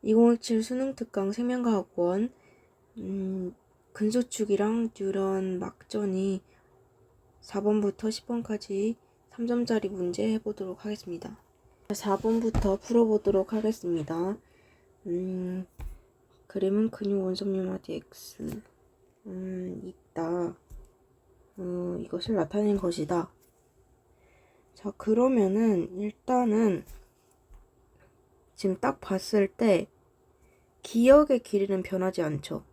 2017 수능 특강 생명과학원 근소축이랑 뉴런 막전이 4번부터 10번까지 3점짜리 문제 해보도록 하겠습니다. 4번부터 풀어보도록 하겠습니다. 그림은 근육 원점유마 dx 있다. 이것을 나타낸 것이다. 자, 그러면은 일단은 지금 딱 봤을 때 기역의 길이는 변하지 않죠.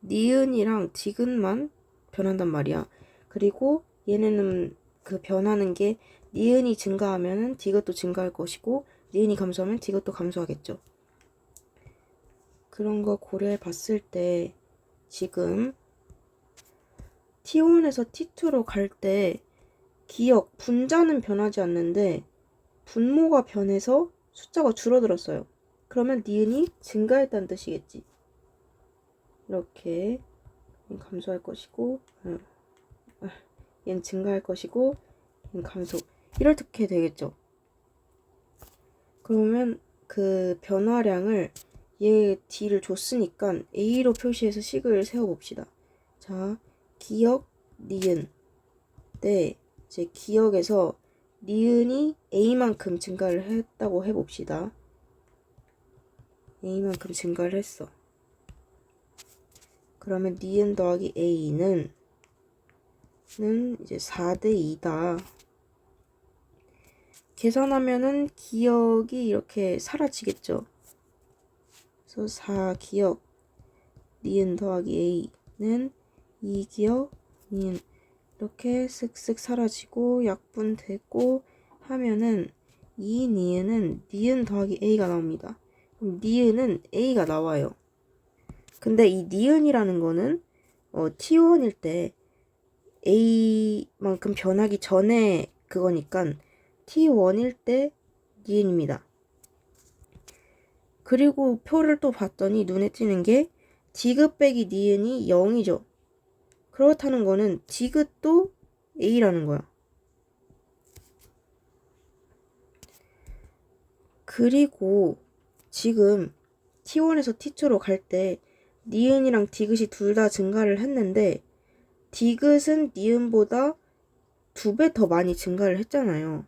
니은이랑 디귿만 변한단 말이야. 그리고 얘네는 그 변하는 게 니은이 증가하면은 디귿도 증가할 것이고 니은이 감소하면 디귿도 감소하겠죠. 그런 거 고려해 봤을 때 지금 T1에서 T2로 갈 때 기역 분자는 변하지 않는데 분모가 변해서 숫자가 줄어들었어요. 그러면 니은이 증가했다는 뜻이겠지. 이렇게 감소할 것이고 얘는 증가할 것이고 얘는 감소, 이렇게 되겠죠. 그러면 그 변화량을 얘 D를 줬으니까 A로 표시해서 식을 세워봅시다. 자, 기역 니은 때 이제 기역에서 니은이 A만큼 증가를 했다고 해봅시다. A만큼 증가를 했어. 그러면 니은 더하기 A는 이제 4대 2다. 계산하면은 기역이 이렇게 사라지겠죠. 그래서 4기역 니은 더하기 A는 2기역 니은 이렇게 쓱쓱 사라지고 약분되고 하면은 이 니은은 니은 더하기 A가 나옵니다. 그럼 니은은 A가 나와요. 근데 이 니은이라는 거는 T1일 때 A만큼 변하기 전에 그거니까 T1일 때 니은입니다. 그리고 표를 또 봤더니 눈에 띄는 게 디귿 빼기 니은이 0이죠. 그렇다는 거는 디귿도 A라는 거야. 그리고 지금 T1에서 T2로 갈 때 니은이랑 디귿이 둘 다 증가를 했는데 디귿은 니은보다 2배 더 많이 증가를 했잖아요.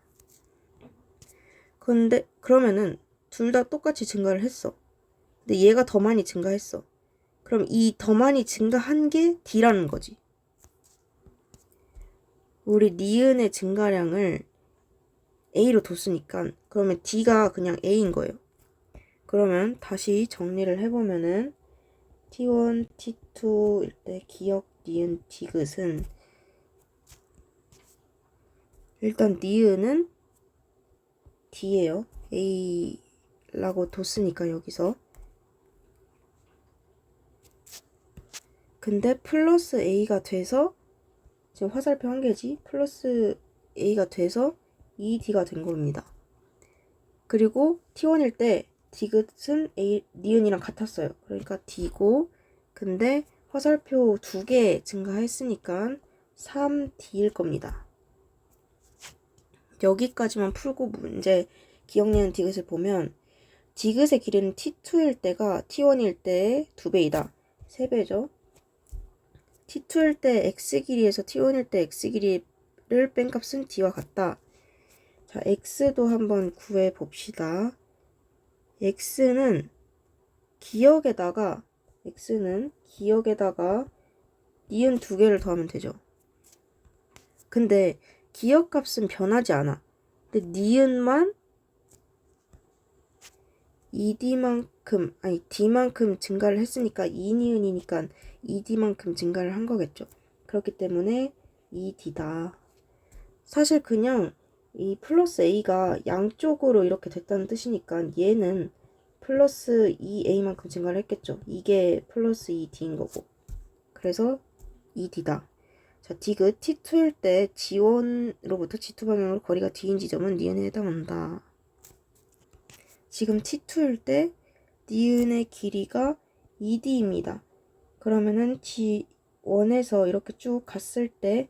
근데 그러면은 둘 다 똑같이 증가를 했어. 근데 얘가 더 많이 증가했어. 그럼 이 더 많이 증가한 게 D라는 거지. 우리 니은의 증가량을 A로 뒀으니까 그러면 D가 그냥 A인 거예요. 그러면 다시 정리를 해보면은 T1, T2일 때 기역, 니은, 디귿은 일단 니은은 D예요. A라고 뒀으니까 여기서. 근데 플러스 A가 돼서 지금 화살표 한 개지? 플러스 A가 돼서 2D가 된 겁니다. 그리고 T1일 때 디귿은 니은이랑 같았어요. 그러니까 D고, 근데 화살표 2개 증가했으니까 3D일 겁니다. 여기까지만 풀고 문제 기억 니은 디귿을 보면 디귿의 길이는 T2일 때가 T1일 때의 2배이다. 3배죠. T2일 때 x 길이에서 T1일 때 x 길이를 뺀 값은 D와 같다. 자, x도 한번 구해 봅시다. x는 기역에다가 니은 2개를 더하면 되죠. 근데 기역 값은 변하지 않아. 근데 니은만 D만큼 증가를 했으니까 2니은이니까 2D만큼 증가를 한 거겠죠. 그렇기 때문에 2D다. 사실 그냥 이 플러스 A가 양쪽으로 이렇게 됐다는 뜻이니까 얘는 플러스 2A만큼 증가를 했겠죠. 이게 플러스 2D인 거고. 그래서 2D다. 자, 디귿 T2일 때 G1으로부터 G2 방향으로 거리가 D인 지점은 니은에 해당한다. 지금 T2일 때 니은의 길이가 2D입니다. 그러면은 G1에서 이렇게 쭉 갔을 때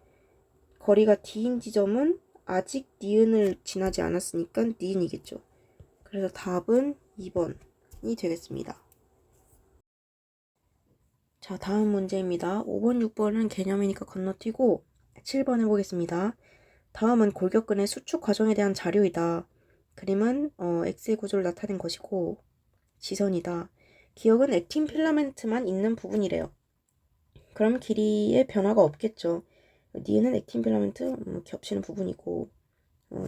거리가 D인 지점은 아직 니은을 지나지 않았으니까 니은이겠죠. 그래서 답은 2번. 되겠습니다. 자, 다음 문제입니다. 5번, 6번은 개념이니까 건너뛰고 7번 해보겠습니다. 다음은 골격근의 수축 과정에 대한 자료이다. 그림은 X의 구조를 나타낸 것이고 지선이다. 기억은 액틴 필라멘트만 있는 부분이래요. 그럼 길이의 변화가 없겠죠. 니은은 액틴 필라멘트 겹치는 부분이고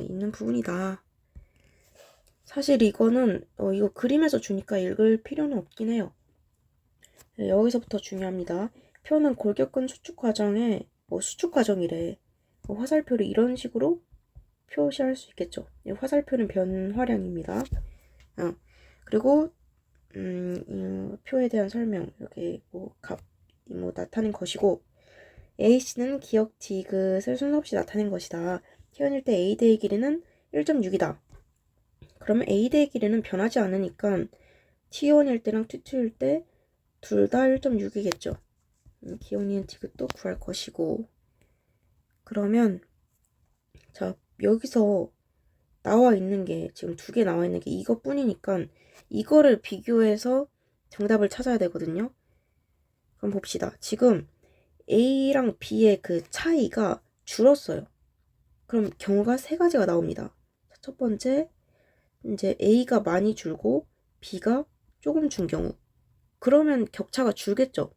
있는 부분이다. 사실 이거는 이거 그림에서 주니까 읽을 필요는 없긴 해요. 네, 여기서부터 중요합니다. 표는 골격근 수축 과정에 수축 과정이래. 화살표를 이런 식으로 표시할 수 있겠죠. 화살표는 변화량입니다. 그리고 표에 대한 설명 이렇게 나타낸 것이고 AC는 기억 디귿을 순서 없이 나타낸 것이다. T1일 때 A대의 길이는 1.6이다. 그러면 A대의 길이는 변하지 않으니까 T1일 때랑 T2일 때 둘 다 1.6이겠죠. 기억 니은 디귿도 구할 것이고 그러면 자 여기서 나와 있는 게 지금 2개 나와 있는 게 이것뿐이니까 이거를 비교해서 정답을 찾아야 되거든요. 그럼 봅시다. 지금 A랑 B의 그 차이가 줄었어요. 그럼 경우가 3가지가 나옵니다. 첫 번째, 이제 A가 많이 줄고 B가 조금 준 경우. 그러면 격차가 줄겠죠.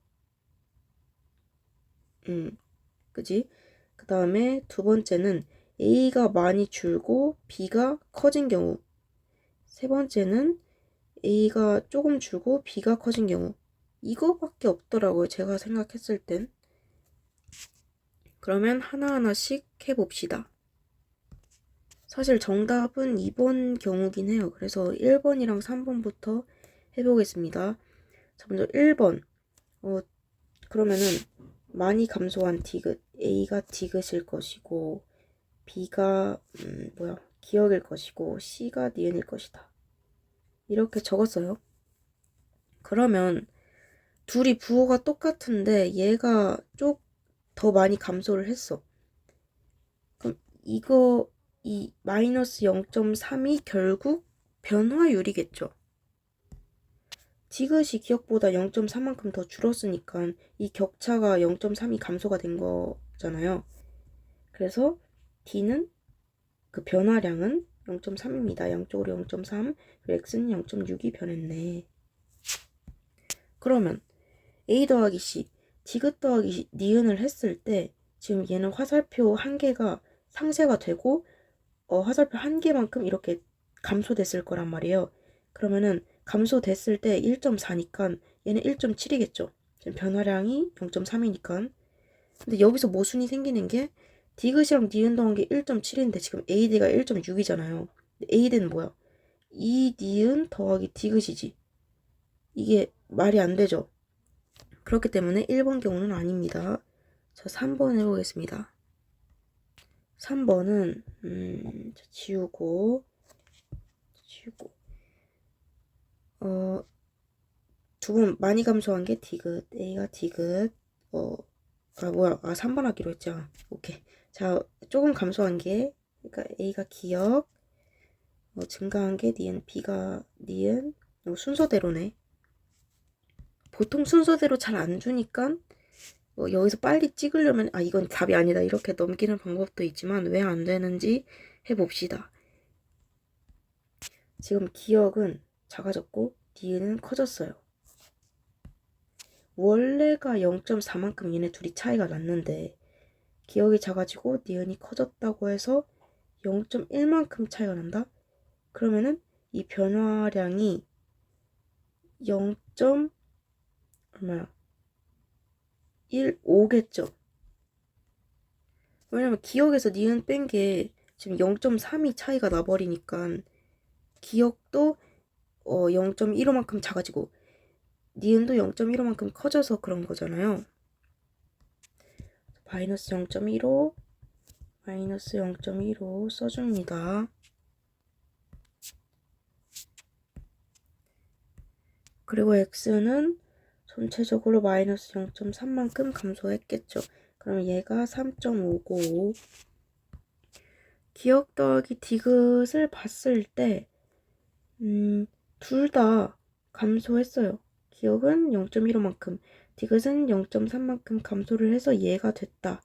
그지? 그 다음에 두 번째는 A가 많이 줄고 B가 커진 경우. 세 번째는 A가 조금 줄고 B가 커진 경우. 이거밖에 없더라고요. 제가 생각했을 땐. 그러면 하나하나씩 해봅시다. 사실 정답은 2번 경우긴 해요. 그래서 1번이랑 3번부터 해보겠습니다. 자, 먼저 1번. 그러면은 많이 감소한 디귿. A가 디귿일 것이고 B가 기억일 것이고 C가 니은일 것이다. 이렇게 적었어요. 그러면 둘이 부호가 똑같은데 얘가 좀 더 많이 감소를 했어. 그럼 이 마이너스 0.3이 결국 변화율이겠죠. 디귿이 기억보다 0.3만큼 더 줄었으니까 이 격차가 0.3이 감소가 된 거잖아요. 그래서 D는 그 변화량은 0.3입니다. 양쪽으로 0.3, 그리고 X는 0.6이 변했네. 그러면 A 더하기 C, 디귿 더하기 니은을 했을 때 지금 얘는 화살표 한 개가 상쇄가 되고 화살표 한 개만큼 이렇게 감소됐을 거란 말이에요. 그러면은 감소됐을 때 1.4니까 얘는 1.7이겠죠. 지금 변화량이 0.3이니까. 근데 여기서 모순이 생기는 게 디귿이랑 니은 더한 게 1.7인데 지금 AD가 1.6이잖아요. AD는 뭐야? 이 니은 더하기 디귿이지. 이게 말이 안 되죠. 그렇기 때문에 1번 경우는 아닙니다. 자, 3번 해보겠습니다. 3번은 지우고 두 번 많이 감소한 게 디귿, A가 디귿, 3번 하기로 했죠. 오케이. 자, 조금 감소한 게, 그러니까 A가 기억, 증가한 게 니은, B가 니은, 순서대로네. 보통 순서대로 잘 안 주니까, 여기서 빨리 찍으려면, 이건 답이 아니다. 이렇게 넘기는 방법도 있지만, 왜 안 되는지 해봅시다. 지금 기억은 작아졌고, 니은은 커졌어요. 원래가 0.4만큼 얘네 둘이 차이가 났는데 기억이 작아지고 니은이 커졌다고 해서 0.1만큼 차이가 난다? 그러면은 이 변화량이 0. 얼마야? 15겠죠. 왜냐면 기억에서 니은 뺀 게 지금 0.3이 차이가 나버리니까 기억도 0.15만큼 작아지고 니은도 0.15만큼 커져서 그런 거잖아요. 마이너스 0.15 마이너스 0.15 써줍니다. 그리고 x는 전체적으로 마이너스 0.3만큼 감소했겠죠. 그럼 얘가 3.5고 기억 더하기 디귿을 봤을 때 둘 다 감소했어요. 기억은 0.15만큼, 디귿은 0.3만큼 감소를 해서 얘가 됐다.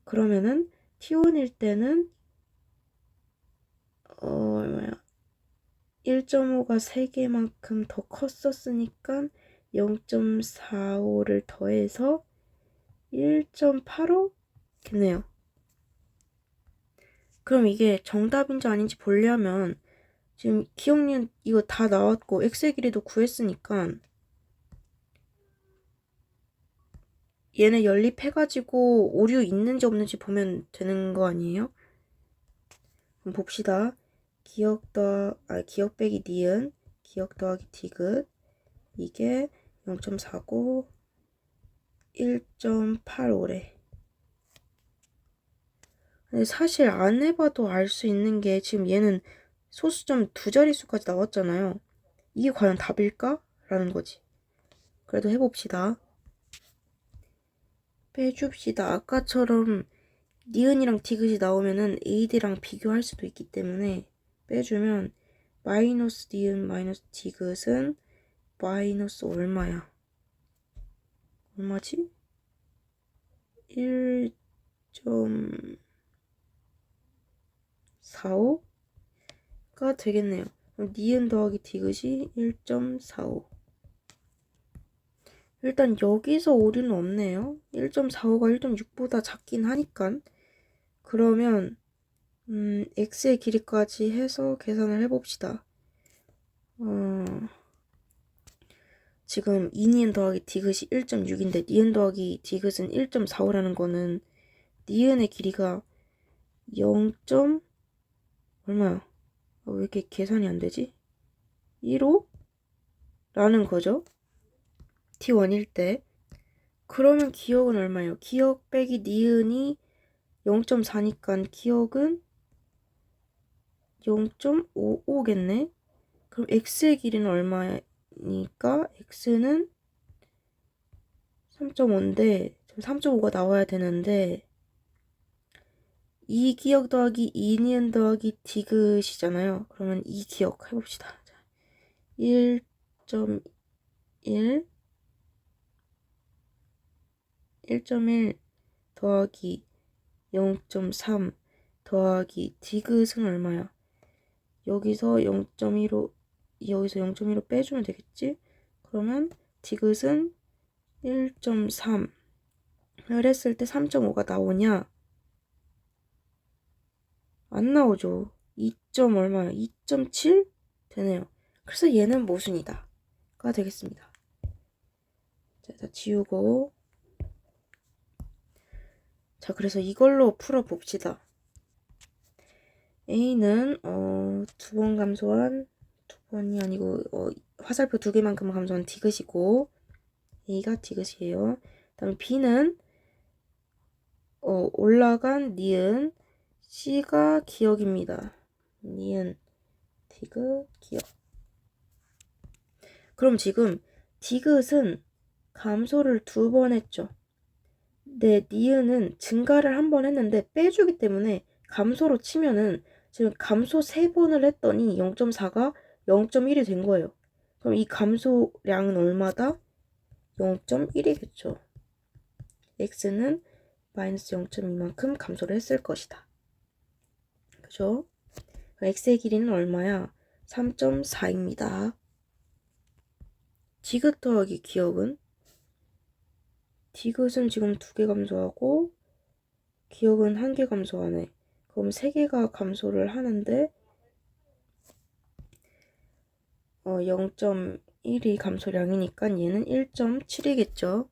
그러면은 T1일 때는 얼마야? 1.5가 3개만큼 더 컸었으니까 0.45를 더해서 1.85 겠네요. 그럼 이게 정답인지 아닌지 보려면 지금 기억니은 이거 다 나왔고 x의 길이도 구했으니까 얘네 연립해가지고 오류 있는지 없는지 보면 되는 거 아니에요? 그럼 봅시다. 기억 빼기 니은, 기억 더하기 디귿, 이게 0.49, 1.85래. 근데 사실 안 해봐도 알 수 있는 게 지금 얘는 소수점 2자릿수까지 나왔잖아요. 이게 과연 답일까? 라는 거지. 그래도 해봅시다. 빼줍시다. 아까처럼 니은이랑 디귿이 나오면은 AD랑 비교할 수도 있기 때문에 빼주면 마이너스 니은 마이너스 디귿은 마이너스 얼마야? 얼마지? 1.45가 되겠네요. 그럼 니은 더하기 디귿이 1.45. 일단 여기서 오류는 없네요. 1.45가 1.6보다 작긴 하니까. 그러면 x의 길이까지 해서 계산을 해봅시다. 지금 2니은 더하기 디귿이 1.6인데 니은 더하기 디귿은 1.45라는 거는 니은의 길이가 0. 얼마야? 왜 이렇게 계산이 안 되지? 1호? 라는 거죠. T1일 때. 그러면 기억은 얼마예요? 기억 빼기 니은이 0.4니까 기억은 0.55겠네? 그럼 x의 길이는 얼마니까 x는 3.5인데 3.5가 나와야 되는데 이 기억 더하기 2니은 더하기 디귿이잖아요. 그러면 이 기억 해봅시다. 1.1 1.1 더하기 0.3 더하기 디귿은 얼마야? 여기서 0.1로 빼주면 되겠지? 그러면 디귿은 1.3을 했을 때 3.5가 나오냐? 안 나오죠. 2. 얼마야? 2.7 되네요. 그래서 얘는 모순이다 가 되겠습니다. 자, 다 지우고. 자, 그래서 이걸로 풀어봅시다. A는 2번 감소한, 2번이 아니고 화살표 2개만큼 감소한 디귿이고 A가 디귿이에요. 다음에 B는 올라간 니은, C가 기억입니다. 니은, 디귿, 기억. 그럼 지금 디귿은 감소를 2번 했죠. 네, 니은은 증가를 1번 했는데 빼주기 때문에 감소로 치면은 지금 감소 3번을 했더니 0.4가 0.1이 된 거예요. 그럼 이 감소량은 얼마다? 0.1이겠죠. x는 마이너스 0.2만큼 감소를 했을 것이다. 그죠? x의 길이는 얼마야? 3.4입니다. 디귿 더하기 기억은? 디귿은 지금 2개 감소하고 기억은 1개 감소하네. 그럼 3개가 감소를 하는데 0.1이 감소량이니까 얘는 1.7이겠죠.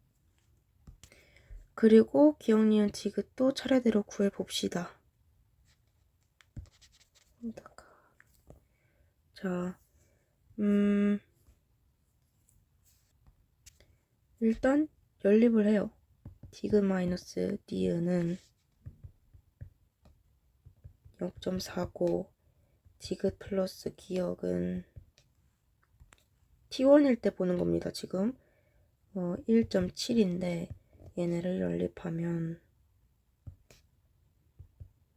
그리고 기억, 니은, 디귿도 차례대로 구해봅시다. 자, 일단 연립을 해요. 디귿 마이너스 니은은 0.49, 디귿 플러스 기억은 T1일 때 보는 겁니다. 지금 1.7인데 얘네를 연립하면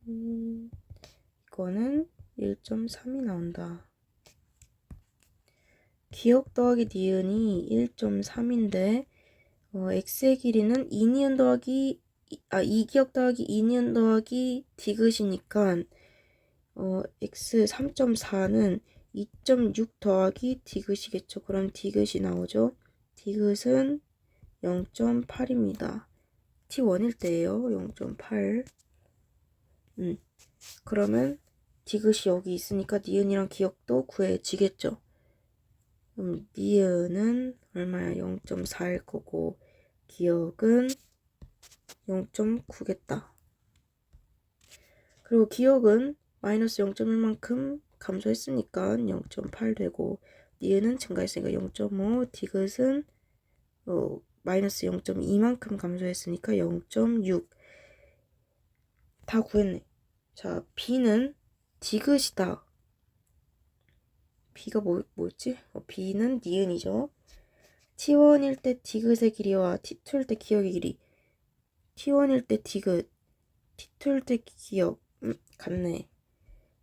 이거는 1.3이 나온다. 기억 더하기 니은이 1.3인데 x의 길이는 2니은 더하기 2기억 더하기 2니은 더하기 디귿이니까 x 3.4는 2.6 더하기 디귿이겠죠. 그럼 디귿이 나오죠. 디귿은 0.8입니다. t1일 때예요. 0.8. 그러면 디귿이 여기 있으니까 니은이랑 기억도 구해지겠죠. 그럼 니은은 얼마야? 0.4일 거고 기억은 0.9겠다. 그리고 기억은 마이너스 0.1만큼 감소했으니까 0.8 되고 니은은 증가했으니까 0.5, 디귿은 마이너스 0.2만큼 감소했으니까 0.6. 다 구했네. 자, B는 디귿이다. B가 뭐였지? B는 니은이죠. T1일 때 디귿의 길이와 T2일 때 기억의 길이. T1일 때 디귿, T2일 때 기억. 같네.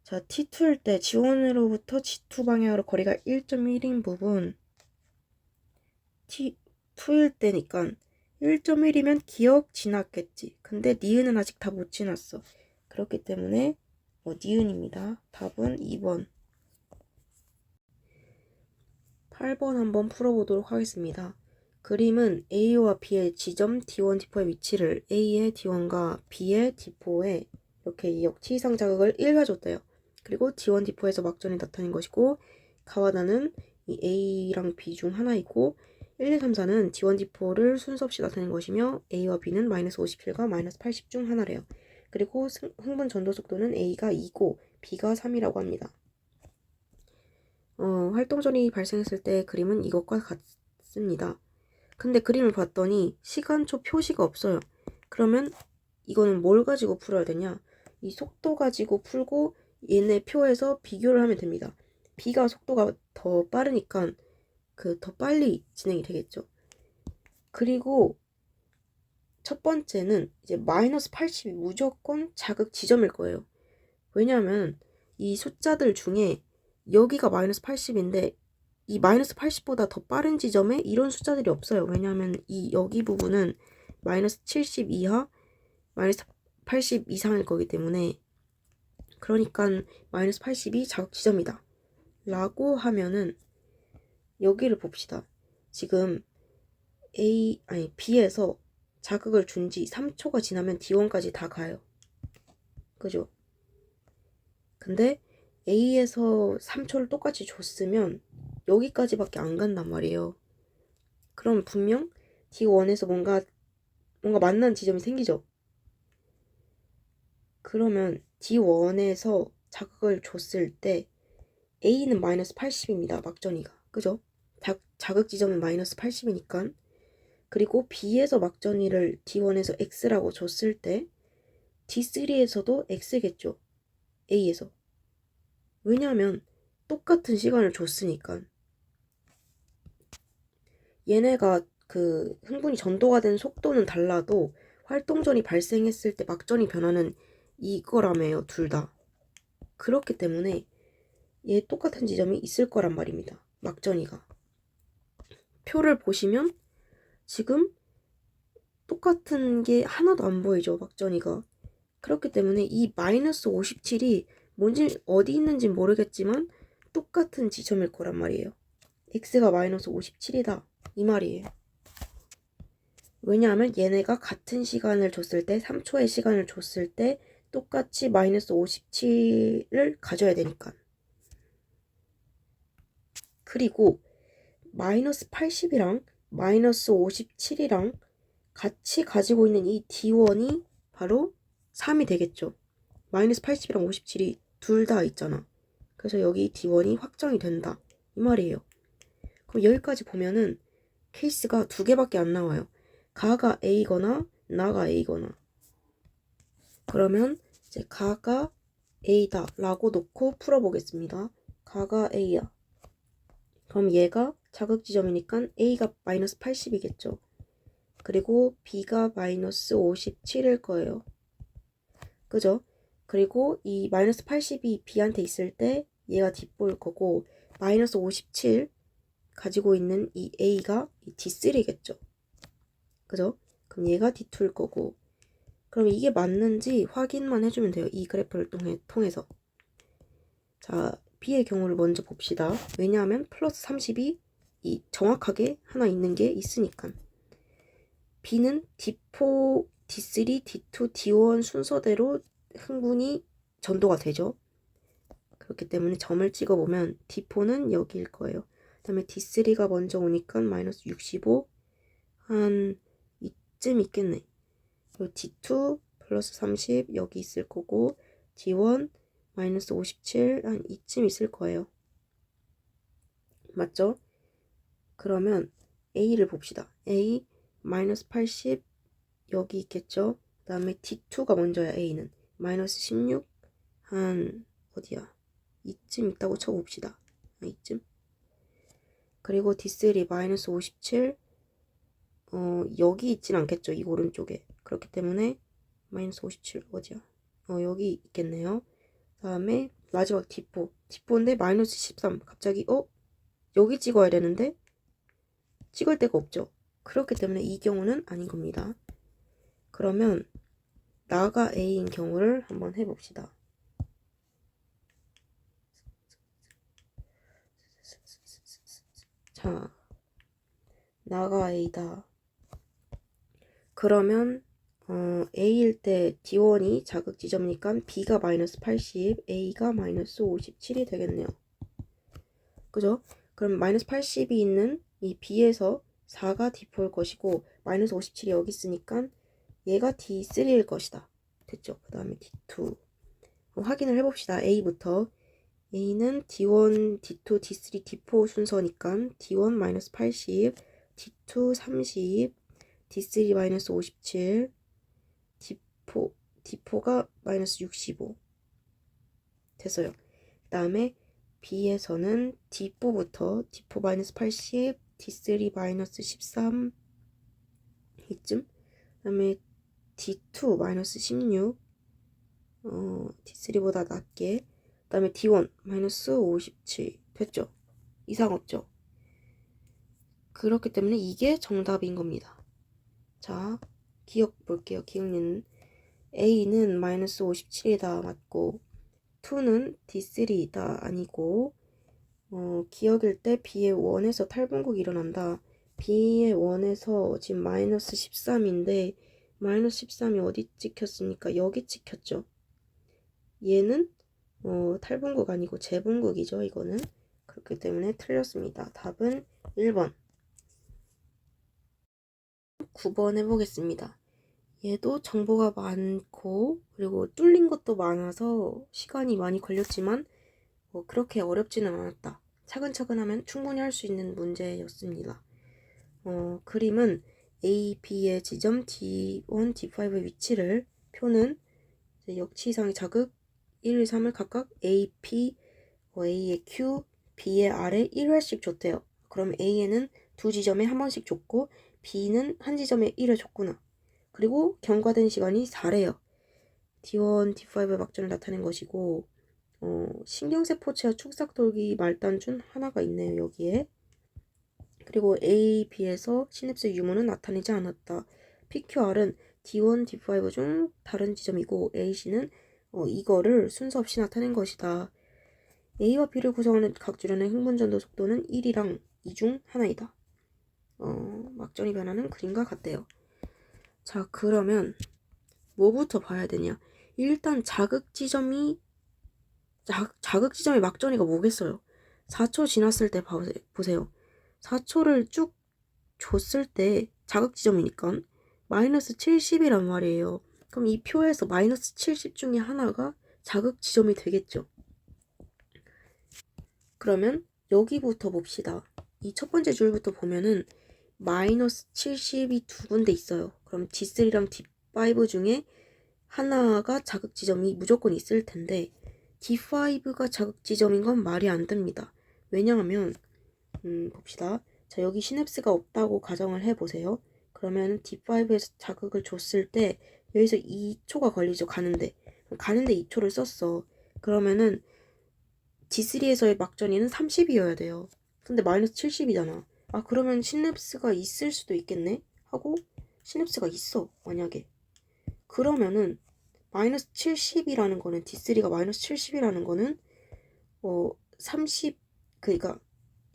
자, T2일 때 G1으로부터 G2 방향으로 거리가 1.1인 부분. T2일 때니까 1.1이면 기억 지났겠지. 근데 니은은 아직 다 못 지났어. 그렇기 때문에 니은입니다. 답은 2번. 8번 한번 풀어보도록 하겠습니다. 그림은 A와 B의 지점 D1, D4의 위치를 A의 D1과 B의 D4에 이렇게 역치상 자극을 1가 줬대요. 그리고 D1, D4에서 막전이 나타낸 것이고 가와다는 이 A랑 B 중 하나이고 1, 2, 3, 4는 D1, D4를 순서 없이 나타낸 것이며 A와 B는 마이너스 57과 마이너스 80 중 하나래요. 그리고 흥분 전도 속도는 A가 2고 B가 3이라고 합니다. 활동전이 발생했을 때 그림은 이것과 같습니다. 근데 그림을 봤더니 시간초 표시가 없어요. 그러면 이거는 뭘 가지고 풀어야 되냐? 이 속도 가지고 풀고 얘네 표에서 비교를 하면 됩니다. B가 속도가 더 빠르니까 더 빨리 진행이 되겠죠. 그리고 첫 번째는 이제 마이너스 80이 무조건 자극 지점일 거예요. 왜냐하면 이 숫자들 중에 여기가 마이너스 80인데 이 마이너스 80보다 더 빠른 지점에 이런 숫자들이 없어요. 왜냐하면 이 여기 부분은 마이너스 70 이하, 마이너스 80 이상일 거기 때문에 그러니까 마이너스 80이 자극 지점이다. 라고 하면은 여기를 봅시다. 지금 B에서 자극을 준 지 3초가 지나면 D1까지 다 가요. 그죠? 근데 A에서 3초를 똑같이 줬으면 여기까지밖에 안 간단 말이에요. 그럼 분명 D1에서 뭔가 만난 지점이 생기죠. 그러면 D1에서 자극을 줬을 때 A는 마이너스 80입니다. 막전이가. 그죠? 자극 지점은 마이너스 80이니까. 그리고 B에서 막전이를 D1에서 X라고 줬을 때 D3에서도 X겠죠. A에서. 왜냐하면 똑같은 시간을 줬으니까. 얘네가 흥분이 전도가 된 속도는 달라도 활동전이 발생했을 때 막전이 변하는 이거라며요. 둘 다. 그렇기 때문에 얘 똑같은 지점이 있을 거란 말입니다. 막전이가. 표를 보시면 지금 똑같은 게 하나도 안 보이죠. 막전이가. 그렇기 때문에 이 마이너스 57이 뭔지 어디 있는지 모르겠지만 똑같은 지점일 거란 말이에요. x가 마이너스 57이다. 이 말이에요. 왜냐하면 얘네가 같은 시간을 줬을 때 3초의 시간을 줬을 때 똑같이 마이너스 57을 가져야 되니까. 그리고 마이너스 80이랑 마이너스 57이랑 같이 가지고 있는 이 D1이 바로 3이 되겠죠. 마이너스 80이랑 57이 둘 다 있잖아. 그래서 여기 D1이 확정이 된다. 이 말이에요. 그럼 여기까지 보면은 케이스가 두 개밖에 안 나와요. 가가 A거나 나가 A거나. 그러면 이제 가가 A다 라고 놓고 풀어보겠습니다. 가가 A야. 그럼 얘가 자극 지점이니까 A가 마이너스 80이겠죠. 그리고 B가 마이너스 57일 거예요. 그죠? 그리고 이 마이너스 80이 B한테 있을 때 얘가 뒷보일 거고 마이너스 57 가지고 있는 이 A가 D3겠죠. 그죠? 그럼 얘가 D2일 거고. 그럼 이게 맞는지 확인만 해주면 돼요. 이 그래프를 통해서. 자, B의 경우를 먼저 봅시다. 왜냐하면 플러스 30이 정확하게 하나 있는 게 있으니까. B는 D4, D3, D2, D1 순서대로 흥분이 전도가 되죠. 그렇기 때문에 점을 찍어보면 D4는 여기일 거예요. 그 다음에 D3가 먼저 오니까 마이너스 65, 한 이쯤 있겠네. 그리고 D2 플러스 30 여기 있을 거고, D1 마이너스 57 한 이쯤 있을 거예요. 맞죠? 그러면 A를 봅시다. A 마이너스 80 여기 있겠죠? 그 다음에 D2가 먼저야. A는 마이너스 16 한 어디야? 이쯤 있다고 쳐봅시다. 이쯤. 그리고 D3 마이너스 57 여기 있진 않겠죠. 이 오른쪽에. 그렇기 때문에 마이너스 57 어디야? 여기 있겠네요. 그 다음에 마지막 D4. D4인데 마이너스 13. 갑자기 여기 찍어야 되는데 찍을 데가 없죠. 그렇기 때문에 이 경우는 아닌 겁니다. 그러면 나가 A인 경우를 한번 해봅시다. 자, 나가 A다. 그러면 A일 때 D1이 자극 지점이니까 B가 마이너스 80, A가 마이너스 57이 되겠네요. 그죠? 그럼 마이너스 80이 있는 이 B에서 4가 D4일 것이고 마이너스 57이 여기 있으니까 얘가 D3일 것이다. 됐죠? 그 다음에 D2 확인을 해봅시다. A부터. A는 D1, D2, D3, D4 순서니까 D1 마이너스 80, D2 30, D3 마이너스 57, D4가 마이너스 65 됐어요. 그 다음에 B에서는 D4부터 D4 마이너스 80, D3 마이너스 13 이쯤. 그 다음에 D2 마이너스 16 D3보다 낮게. 그 다음에 D1 마이너스 57 됐죠? 이상 없죠? 그렇기 때문에 이게 정답인 겁니다. 자, 기억 볼게요. 기억니는 A는 마이너스 57이다 맞고 2는 D3다 아니고 기억일 때 B의 1에서 탈분국이 일어난다. B의 1에서 지금 마이너스 13인데 마이너스 13이 어디 찍혔습니까? 여기 찍혔죠. 얘는 탈분국 아니고 재분국이죠. 이거는. 그렇기 때문에 틀렸습니다. 답은 1번. 9번 해보겠습니다. 얘도 정보가 많고 그리고 뚫린 것도 많아서 시간이 많이 걸렸지만 그렇게 어렵지는 않았다. 차근차근 하면 충분히 할 수 있는 문제였습니다. 그림은 A, B의 지점 D1, D5의 위치를 표는 역치이상의 자극 1, 2, 3을 각각 A, P, A의 Q, B의 R에 1회씩 줬대요. 그럼 A에는 두 지점에 한 번씩 줬고 B는 한 지점에 1회 줬구나. 그리고 경과된 시간이 4래요. D1, D5의 막전을 나타낸 것이고 신경세포체와 축삭돌기 말단 중 하나가 있네요. 여기에. 그리고 A, B에서 시냅스 유무는 나타내지 않았다. PQR은 D1, D5 중 다른 지점이고 AC는 이거를 순서 없이 나타낸 것이다. A와 B를 구성하는 각 주련의 흥분전도 속도는 1이랑 2 중 하나이다. 막전이 변하는 그림과 같대요. 자, 그러면 뭐부터 봐야 되냐? 일단 자극지점의 막전이가 뭐겠어요? 4초 지났을 때 보세요. 4초를 쭉 줬을 때 자극지점이니까 마이너스 70이란 말이에요. 그럼 이 표에서 마이너스 70 중에 하나가 자극지점이 되겠죠. 그러면 여기부터 봅시다. 이 첫 번째 줄부터 보면은 마이너스 70이 두 군데 있어요. 그럼 D3랑 D5 중에 하나가 자극지점이 무조건 있을 텐데 D5가 자극지점인 건 말이 안 됩니다. 왜냐하면 봅시다. 자, 여기 시냅스가 없다고 가정을 해보세요. 그러면 D5에서 자극을 줬을 때 여기서 2초가 걸리죠. 가는데 2초를 썼어. 그러면은 D3에서의 막전이는 30이어야 돼요. 근데 마이너스 70이잖아. 아, 그러면 시냅스가 있을 수도 있겠네? 하고 시냅스가 있어, 만약에. 그러면은 마이너스 70이라는 거는 D3가 마이너스 70이라는 거는 30 그러니까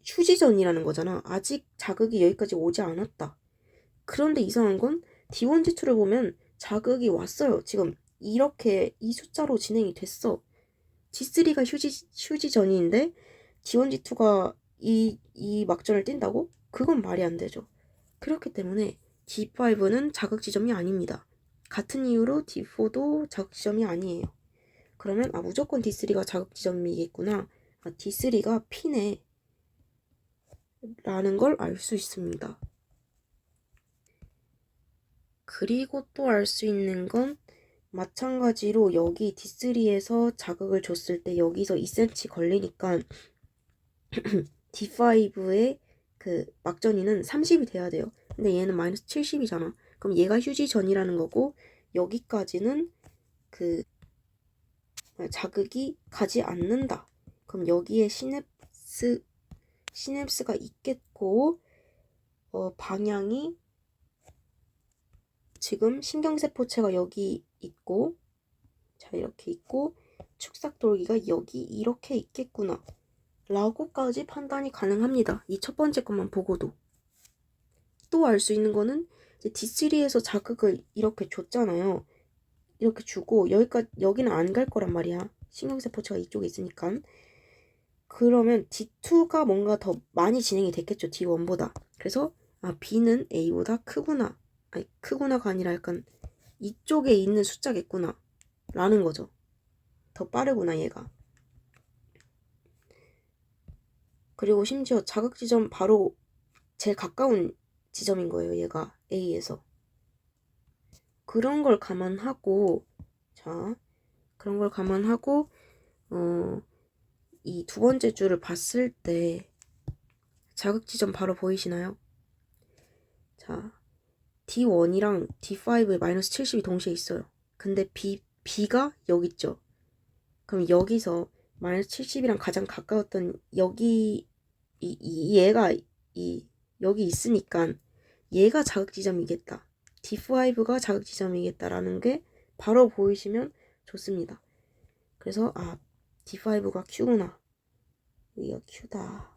휴지전이라는 거잖아. 아직 자극이 여기까지 오지 않았다. 그런데 이상한 건 D1, D2를 보면 자극이 왔어요. 지금 이렇게 이 숫자로 진행이 됐어. D3가 휴지전인데 D1, D2가 이 막전을 뛴다고? 그건 말이 안 되죠. 그렇기 때문에 D5는 자극 지점이 아닙니다. 같은 이유로 D4도 자극 지점이 아니에요. 그러면 무조건 D3가 자극 지점이겠구나. D3가 P네 라는 걸 알 수 있습니다. 그리고 또 알 수 있는 건 마찬가지로 여기 D3에서 자극을 줬을 때 여기서 2cm 걸리니까 D5의 그 막전이는 30이 돼야 돼요. 근데 얘는 마이너스 70이잖아. 그럼 얘가 휴지 전이라는 거고 여기까지는 그 자극이 가지 않는다. 그럼 여기에 시냅스가 있겠고 방향이 지금 신경세포체가 여기 있고 자 이렇게 있고 축삭돌기가 여기 이렇게 있겠구나 라고까지 판단이 가능합니다. 이 첫 번째 것만 보고도. 또 알 수 있는 거는 이제 D3에서 자극을 이렇게 줬잖아요. 이렇게 주고 여기는 안 갈 거란 말이야. 신경세포체가 이쪽에 있으니까. 그러면 D2가 뭔가 더 많이 진행이 됐겠죠. D1보다. 그래서 B는 A보다 크구나. 아니 크구나가 아니라 약간 이쪽에 있는 숫자겠구나 라는 거죠. 더 빠르구나 얘가. 그리고 심지어 자극 지점 바로 제일 가까운 지점인 거예요. 얘가 A에서. 그런 걸 감안하고 그런 걸 감안하고 이 두 번째 줄을 봤을 때 자극 지점 바로 보이시나요? 자, D1이랑 D5에 마이너스 70이 동시에 있어요. 근데 B가 여기 있죠. 그럼 여기서 마이너스 70이랑 가장 가까웠던 여기 얘가 여기 있으니까 얘가 자극 지점이겠다. D5가 자극 지점이겠다라는 게 바로 보이시면 좋습니다. 그래서 D5가 Q구나. 여기가 Q다.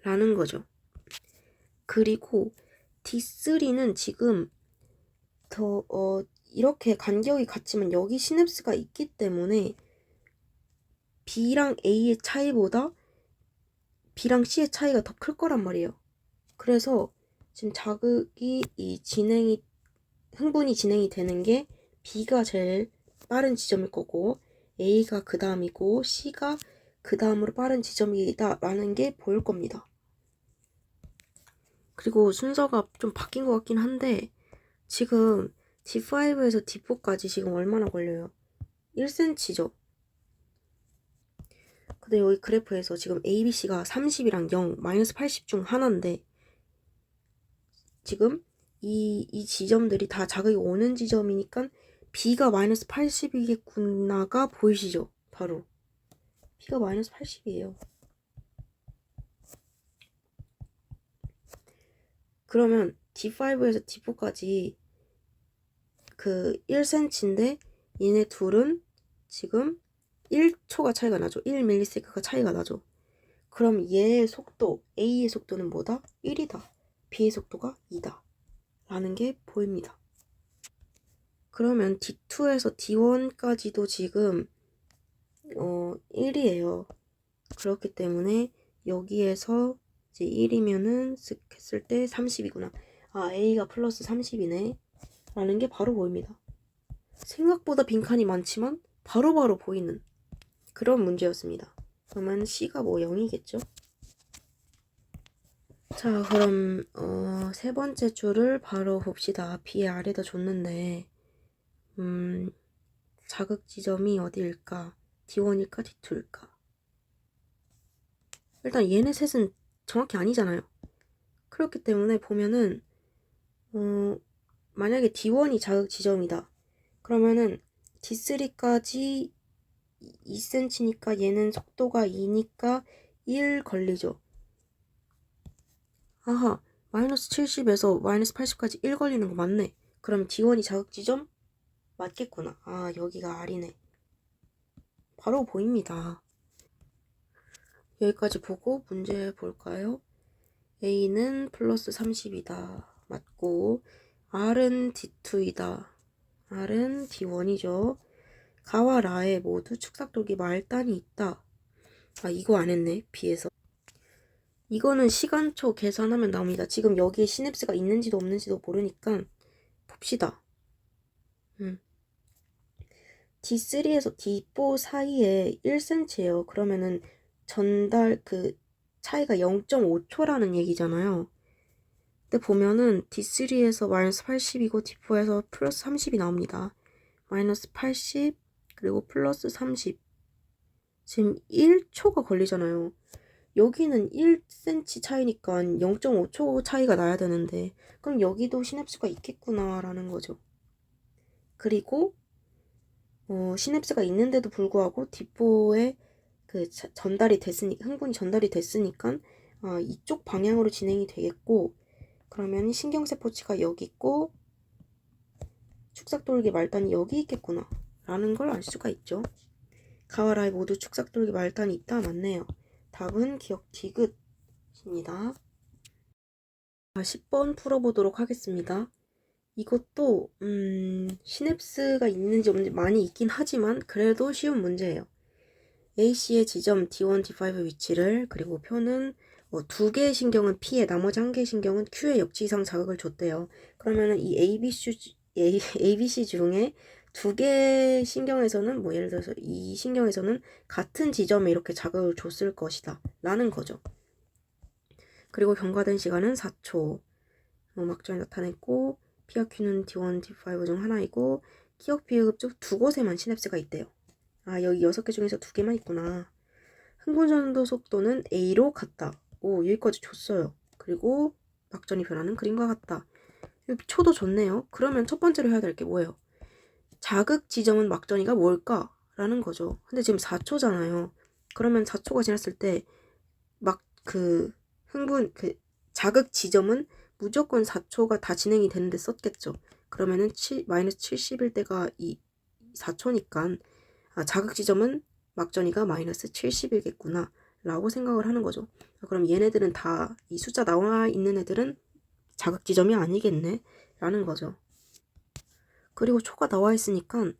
라는 거죠. 그리고 D3는 지금 더 이렇게 간격이 같지만 여기 시냅스가 있기 때문에 B랑 A의 차이보다 B랑 C의 차이가 더 클 거란 말이에요. 그래서 지금 자극이 흥분이 진행이 되는 게 B가 제일 빠른 지점일 거고 A가 그 다음이고 C가 그 다음으로 빠른 지점이다 라는 게 보일 겁니다. 그리고 순서가 좀 바뀐 것 같긴 한데 지금 D5에서 D4까지 지금 얼마나 걸려요? 1cm죠. 근데 여기 그래프에서 지금 ABC가 30이랑 0, 마이너스 80 중 하나인데 지금 이 지점들이 다 자극이 오는 지점이니까 B가 마이너스 80이겠구나가 보이시죠? 바로 B가 마이너스 80이에요. 그러면 D5에서 D4까지 그 1cm인데 얘네 둘은 지금 1초가 차이가 나죠. 1ms가 차이가 나죠. 그럼 얘의 속도, A의 속도는 뭐다? 1이다. B의 속도가 2다. 라는 게 보입니다. 그러면 D2에서 D1까지도 지금 1이에요. 그렇기 때문에 여기에서 이제 1이면은 쓱 했을 때 30이구나. A가 플러스 30이네. 라는 게 바로 보입니다. 생각보다 빈칸이 많지만 바로바로 보이는 그런 문제였습니다. 그러면 C가 0이겠죠? 자, 그럼 세 번째 줄을 바로 봅시다. B의 아래다 줬는데 자극 지점이 어디일까? D1일까? D2일까? 일단 얘네 셋은 정확히 아니잖아요. 그렇기 때문에 보면은 만약에 D1이 자극 지점이다. 그러면은 D3까지 2cm니까 얘는 속도가 2니까 1 걸리죠. 아하, 마이너스 70에서 마이너스 80까지 1 걸리는 거 맞네. 그럼 D1이 자극 지점 맞겠구나. 아, 여기가 R이네. 바로 보입니다. 여기까지 보고 문제 볼까요? A는 플러스 30이다. 맞고, R은 D2이다. R은 D1이죠. 가와 라에 모두 축삭돌기 말단이 있다. 아, 이거 안 했네. B에서. 이거는 시간초 계산하면 나옵니다. 지금 여기에 시냅스가 있는지도 없는지도 모르니까 봅시다. D3에서 D4 사이에 1cm예요. 그러면은 전달 그 차이가 0.5초라는 얘기잖아요. 근데 보면은 D3에서 마이너스 80이고 D4에서 플러스 30이 나옵니다. 마이너스 80 그리고 플러스 30. 지금 1초가 걸리잖아요. 여기는 1cm 차이니까 0.5초 차이가 나야 되는데 그럼 여기도 시냅스가 있겠구나라는 거죠. 그리고 시냅스가 있는데도 불구하고 D4에 그 전달이 됐으니까 흥분이 전달이 됐으니까 이쪽 방향으로 진행이 되겠고 그러면 신경세포치가 여기 있고 축삭돌기 말단이 여기 있겠구나 라는 걸 알 수가 있죠. 가와 라에 모두 축삭돌기 말단이 있다. 맞네요. 답은 기억 디귿입니다. 10번 풀어보도록 하겠습니다. 이것도 시냅스가 있는지 없는지 많이 있긴 하지만 그래도 쉬운 문제예요. AC의 지점 D1, D5 위치를 그리고 표는 두 개의 신경은 P에 나머지 한 개의 신경은 Q에 역지 이상 자극을 줬대요. 그러면은 이 ABC 중에 두 개의 신경에서는 뭐 예를 들어서 이 신경에서는 같은 지점에 이렇게 자극을 줬을 것이다 라는 거죠. 그리고 경과된 시간은 4초. 막전이 나타냈고 P와 Q는 D1, D5 중 하나이고 기억 비읍 쪽 두 곳에만 시냅스가 있대요. 아, 여기 6개 중에서 2개만 있구나. 흥분 전도 속도는 A로 같다. 오, 여기까지 줬어요. 그리고 막전이 변하는 그림과 같다. 초도 좋네요. 그러면 첫 번째로 해야 될 게 뭐예요? 자극 지점은 막전이가 뭘까? 라는 거죠. 근데 지금 4초잖아요. 그러면 4초가 지났을 때 자극 지점은 무조건 4초가 다 진행이 되는데 썼겠죠. 그러면은 마이너스 70일 때가 이 4초니까 자극 지점은 막전이가 마이너스 70이겠구나 라고 생각을 하는 거죠. 그럼 얘네들은 다 이 숫자 나와 있는 애들은 자극 지점이 아니겠네 라는 거죠. 그리고 초가 나와 있으니까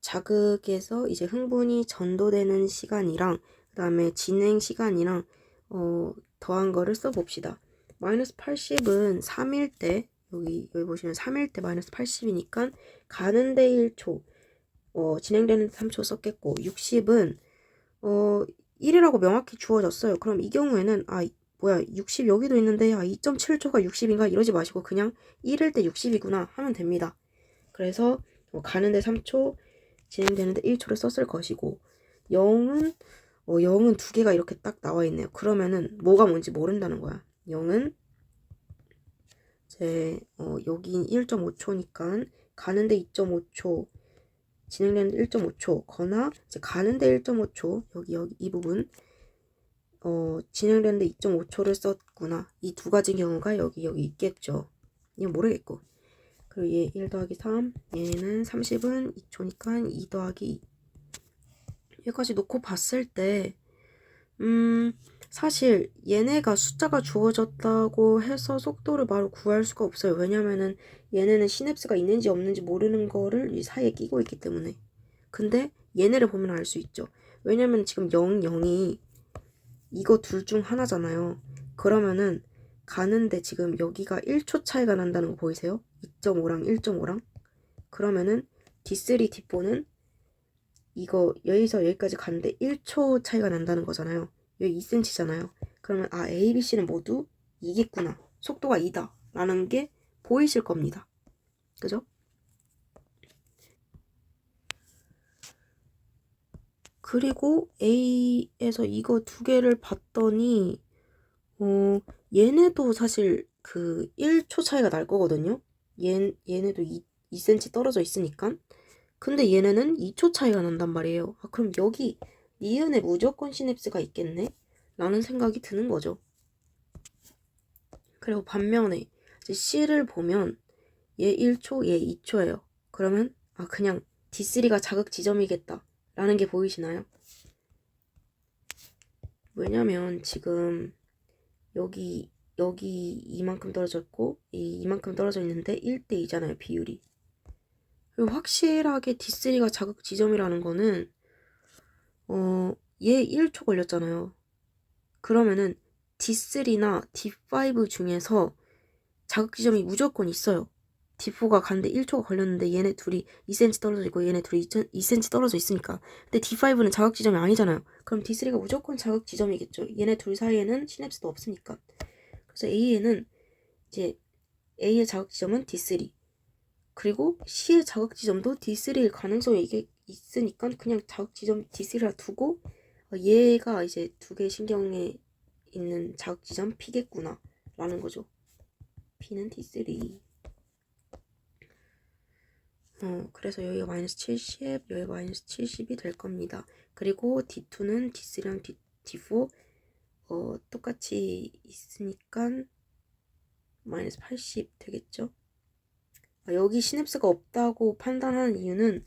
자극에서 이제 흥분이 전도되는 시간이랑 그 다음에 진행 시간이랑 더한 거를 써봅시다. 마이너스 80은 3일 때 여기 보시면 3일 때 마이너스 80이니까 가는데 1초 진행되는 데 3초 썼겠고 60은 1이라고 명확히 주어졌어요. 그럼 이 경우에는 60 여기도 있는데 2.7초가 60인가 이러지 마시고 그냥 1일 때 60이구나 하면 됩니다. 그래서 가는데 3초 진행되는데 1초를 썼을 것이고 0은 0은 두 개가 이렇게 딱 나와 있네요. 그러면은 뭐가 뭔지 모른다는 거야. 0은 이제 여긴 1.5초니까 가는데 2.5초 진행되는데 1.5초 거나 이제 가는데 1.5초 여기 이 부분 진행되는데 2.5초를 썼구나. 이 두 가지 경우가 여기 있겠죠. 이건 모르겠고. 그리고 얘 1 더하기 3 얘는 30은 2초니까 2 더하기 2 여기까지 놓고 봤을 때 사실 얘네가 숫자가 주어졌다고 해서 속도를 바로 구할 수가 없어요. 왜냐면은 얘네는 시냅스가 있는지 없는지 모르는 거를 이 사이에 끼고 있기 때문에. 근데 얘네를 보면 알 수 있죠. 왜냐면 지금 0, 0이 이거 둘 중 하나잖아요. 그러면은 가는데 지금 여기가 1초 차이가 난다는 거 보이세요? 2.5랑 1.5랑. 그러면은 D3, D4는 이거 여기서 여기까지 가는데 1초 차이가 난다는 거잖아요. 여기 2cm잖아요. 그러면 A, B, C는 모두 이겠구나. 속도가 2다. 라는 게 보이실 겁니다. 그죠? 그리고 A에서 이거 두 개를 봤더니 얘네도 사실 그 1초 차이가 날 거거든요. 얘네도 2cm 떨어져 있으니까. 근데 얘네는 2초 차이가 난단 말이에요. 그럼 여기 니은에 무조건 시냅스가 있겠네? 라는 생각이 드는 거죠. 그리고 반면에 이제 C를 보면 얘 1초, 얘 2초예요. 그러면 그냥 D3가 자극 지점이겠다 라는 게 보이시나요? 왜냐면 지금 여기 이만큼 떨어져 있고 이만큼 떨어져 있는데 1대2잖아요, 비율이. 그리고 확실하게 D3가 자극 지점이라는 거는 얘 1초 걸렸잖아요. 그러면은 D3나 D5 중에서 자극 지점이 무조건 있어요. D4가 갔는데 1초가 걸렸는데 얘네 둘이 2cm 떨어져 있고 얘네 둘이 2cm 떨어져 있으니까. 근데 D5는 자극 지점이 아니잖아요. 그럼 D3가 무조건 자극 지점이겠죠. 얘네 둘 사이에는 시냅스도 없으니까. 그래서 A에는 이제 A의 자극 지점은 D3. 그리고 C의 자극 지점도 D3일 가능성이 이게 있으니까 그냥 자극 지점 D3라 두고 얘가 이제 두 개 신경에 있는 자극 지점 P겠구나 라는 거죠. P는 D3. 그래서 여기가 마이너스 70, 여기가 마이너스 70이 될 겁니다. 그리고 D2는 D3랑 D4 똑같이 있으니까 마이너스 80 되겠죠? 여기 시냅스가 없다고 판단하는 이유는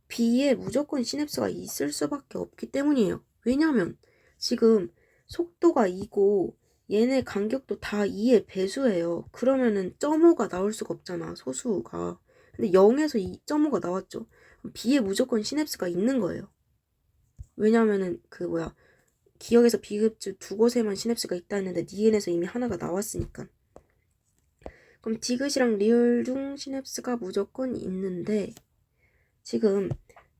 B에 무조건 시냅스가 있을 수밖에 없기 때문이에요. 왜냐면 지금 속도가 2고 얘네 간격도 다 2의 배수예요. 그러면은 0.5가 나올 수가 없잖아, 소수가. 근데 0에서 2.5가 나왔죠. B에 무조건 시냅스가 있는 거예요. 왜냐면은 기억에서 비급주 두 곳에만 시냅스가 있다 했는데 니은에서 이미 하나가 나왔으니까. 그럼 디귿이랑 리을 중 시냅스가 무조건 있는데 지금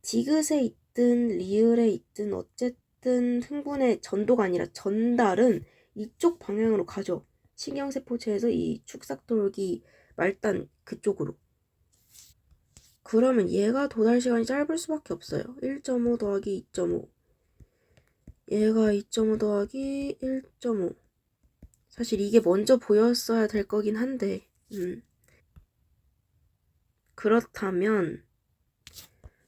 디귿에 있든 리을에 있든 어쨌든 흥분의 전도가 아니라 전달은 이쪽 방향으로 가죠. 신경세포체에서 이 축삭돌기 말단 그쪽으로. 그러면 얘가 도달 시간이 짧을 수밖에 없어요. 1.5 더하기 2.5. 얘가 2.5 더하기 1.5. 사실 이게 먼저 보였어야 될 거긴 한데 그렇다면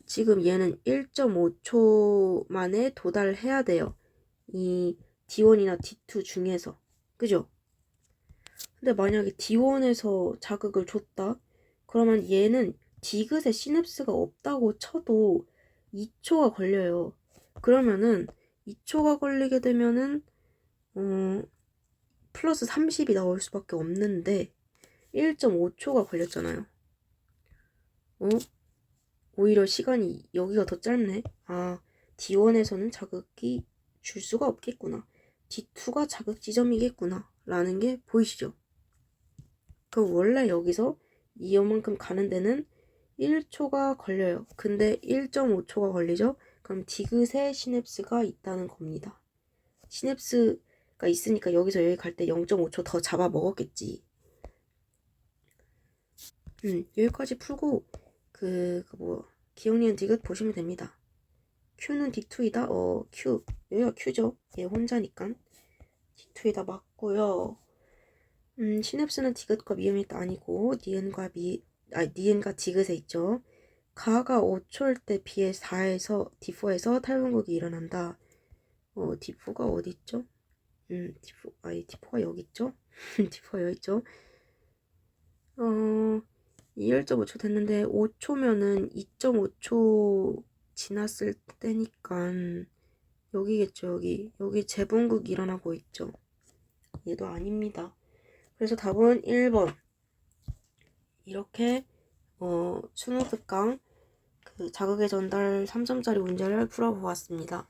지금 얘는 1.5초 만에 도달해야 돼요. 이 D1이나 D2 중에서. 그죠? 근데 만약에 D1에서 자극을 줬다? 그러면 얘는 디귿에 시냅스가 없다고 쳐도 2초가 걸려요. 그러면은 2초가 걸리게 되면은 플러스 30이 나올 수밖에 없는데 1.5초가 걸렸잖아요. 오히려 시간이 여기가 더 짧네. D1에서는 자극이 줄 수가 없겠구나. D2가 자극 지점이겠구나. 라는 게 보이시죠? 그럼 원래 여기서 이만큼 가는 데는 1초가 걸려요. 근데 1.5초가 걸리죠? 그럼 디귿에 시냅스가 있다는 겁니다. 시냅스가 있으니까 여기서 여기 갈 때 0.5초 더 잡아먹었겠지. 여기까지 풀고 기억, 니은, 디귿 보시면 됩니다. Q는 D2이다. Q. 여기가 Q죠. 얘 혼자니까. D2이다 맞고요. 시냅스는 디귿과 미음이 아니고 니은과 디귿에 있죠. 가가 5초일 때 B의 4에서 D4에서 탈분극이 일어난다. D4가 어디 있죠? D4가 여기 있죠? D4가 여기 있죠? 1.5초 됐는데 5초면은 2.5초 지났을 때니까 여기겠죠. 여기 재분극 일어나고 있죠. 얘도 아닙니다. 그래서 답은 1번. 이렇게 수능 특강 자극의 전달 3점짜리 문제를 풀어보았습니다.